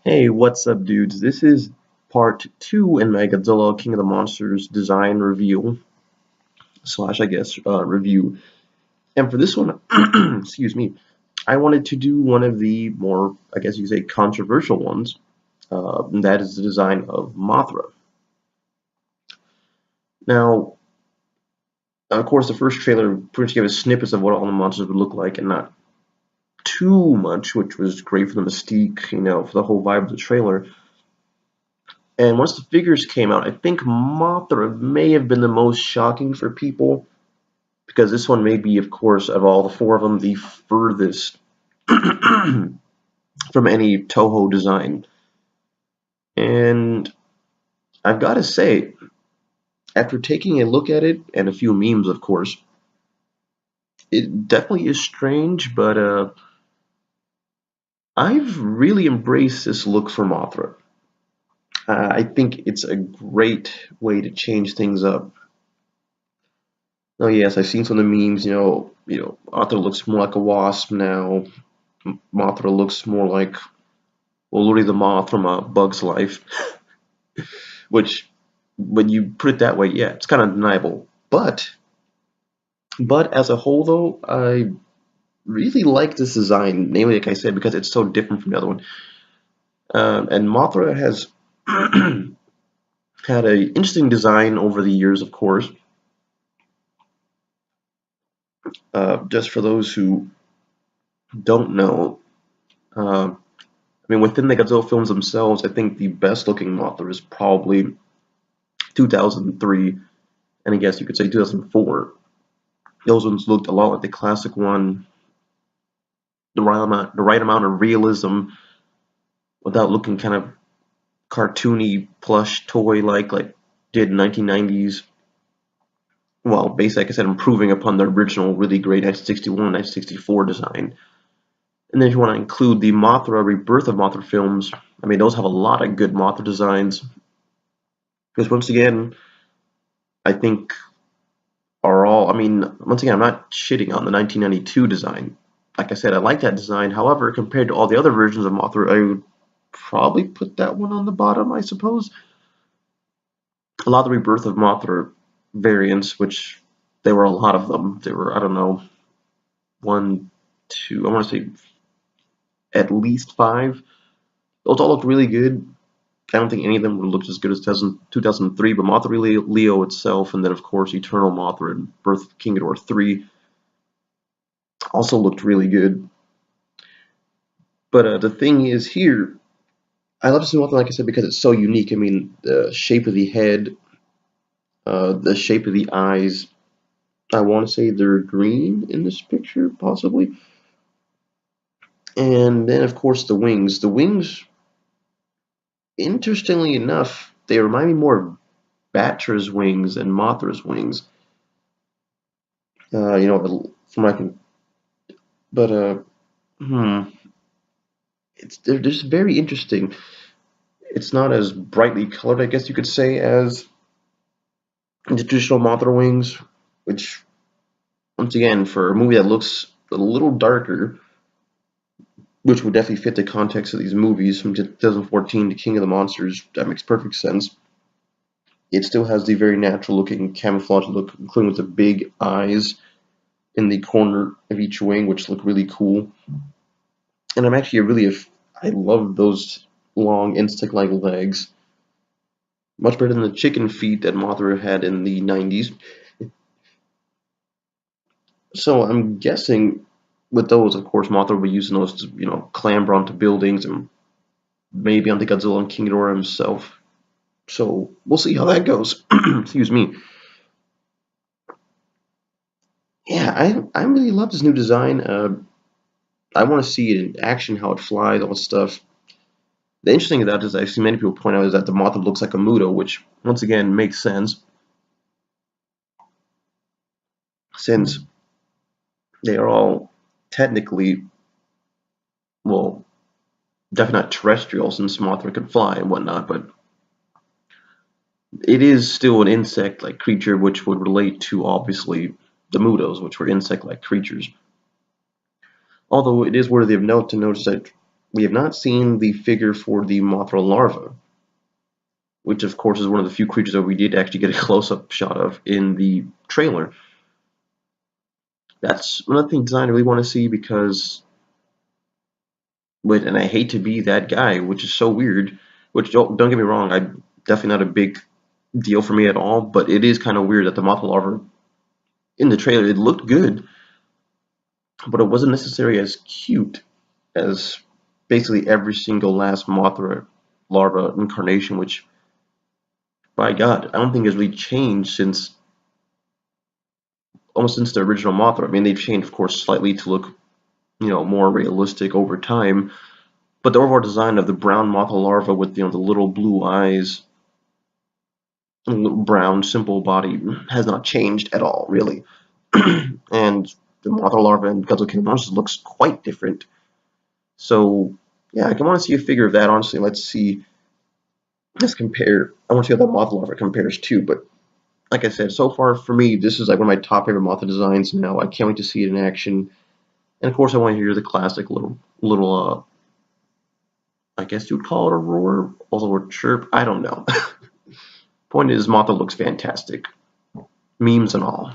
Hey, what's up, dudes? This is part two in my Godzilla King of the Monsters design reveal slash, I guess, review. And for this one, excuse me, I wanted to do one of the more, I guess you could say, controversial ones, and that is the design of Mothra. Now, of course, the first trailer pretty much gave us snippets of what all the monsters would look like, and not too much, which was great for the mystique, for the whole vibe of the trailer. And once the figures came out, I think Mothra may have been the most shocking for people because this one may be, of course, of all the four of them, the furthest from any Toho design. And I've got to say, after taking a look at it, and a few memes, of course, it definitely is strange, but I've really embraced this look for Mothra. I think it's a great way to change things up. Oh yes, I've seen some of the memes. Mothra looks more like a wasp now. Mothra looks more like, well, literally the moth from a Bug's Life. Which, when you put it that way, yeah, it's kind of undeniable. But as a whole, though, I really like this design. Namely, like I said, because it's so different from the other one. And Mothra has had an interesting design over the years, of course. Just for those who don't know, within the Godzilla films themselves, I think the best looking Mothra is probably 2003, and I guess you could say 2004. Those ones looked a lot like the classic one, the right amount of realism without looking kind of cartoony, plush, toy like did in 1990s. Well, basically, like I said, improving upon the original really great 1961, 1964 design. And then if you want to include the Mothra Rebirth of Mothra films, those have a lot of good Mothra designs. Because once again, I think once again, I'm not shitting on the 1992 design. Like I said, I like that design. However, compared to all the other versions of Mothra, I would probably put that one on the bottom, I suppose. A lot of the Rebirth of Mothra variants, which there were a lot of them. There were, I don't know, one, two, I want to say at least five. Those all look really good. I don't think any of them would look as good as 2003, but Mothra Leo itself, and then of course Eternal Mothra and Birth of King Ghidorah 3 also looked really good. But the thing is here, I love this new Mothra, like I said, because it's so unique. The shape of the head, the shape of the eyes. I want to say they're green in this picture, possibly. And then, of course, the wings. The wings, interestingly enough, they remind me more of Batra's wings than Mothra's wings. From what I can, but they're just very interesting. It's not as brightly colored, I guess you could say, as the traditional Mothra wings, which, once again, for a movie that looks a little darker, which would definitely fit the context of these movies from 2014 to King of the Monsters, that makes perfect sense. It still has the very natural looking camouflage look, including with the big eyes in the corner of each wing, which look really cool. And I love those long insect-like legs. Much better than the chicken feet that Mothra had in the 90s. So I'm guessing with those, of course, Mothra will be using those to, clamber onto buildings and maybe onto Godzilla and King Ghidorah himself. So we'll see how that goes. Excuse me. Yeah, I really love this new design. I want to see it in action, how it flies, all this stuff. The interesting thing about this, I've seen many people point out, is that the Mothra looks like a Muto, which once again makes sense since they are all technically, well, definitely not terrestrial since Mothra can fly and whatnot, but it is still an insect-like creature, which would relate to obviously the Mutos, which were insect-like creatures. Although it is worthy of note to notice that we have not seen the figure for the Mothra larva, which of course is one of the few creatures that we did actually get a close-up shot of in the trailer. That's another thing design I really want to see because, and I hate to be that guy, which is so weird. Which don't get me wrong, I'm definitely not a big deal for me at all, but it is kind of weird that the Mothra larva in the trailer, it looked good, but it wasn't necessarily as cute as basically every single last Mothra larva incarnation, which, by God, I don't think has really changed since almost since the original Mothra. I mean, they've changed, of course, slightly to look, more realistic over time, but the overall design of the brown Mothra larva with, the little blue eyes, and little brown, simple body has not changed at all, really. And the Mothra larva in Godzilla King of Monsters looks quite different. So, yeah, I want to see a figure of that, honestly. Let's see. Let's compare. I want to see how that Mothra larva compares too, but like I said, so far for me, this is like one of my top favorite Mothra designs now. I can't wait to see it in action. And of course, I want to hear the classic little, I guess you would call it a roar, also a chirp. I don't know. Point is, Mothra looks fantastic, memes and all.